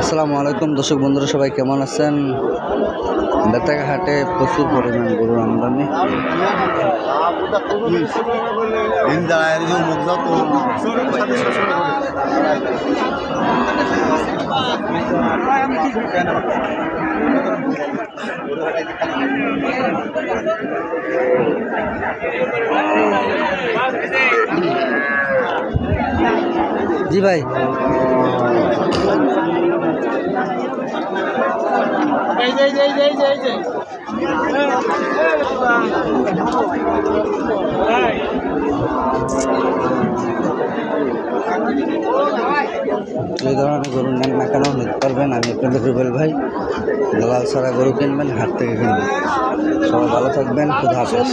আসসালামু আলাইকুম দর্শক বন্ধুরা, সবাই কেমন আছেন? বেতাঘাট হাটে প্রচুর পরিমাণ গরুর আমদানি। জি ভাই, যে ধরনের গরু নেন না কেন নিতে পারবেন। আমি আপনাদের রুবেল ভাই, দলাল ছাড়া গরু কিনবেন, হাট থেকে কিনবেন। সবাই ভালো থাকবেন, খুদা হাফেজ।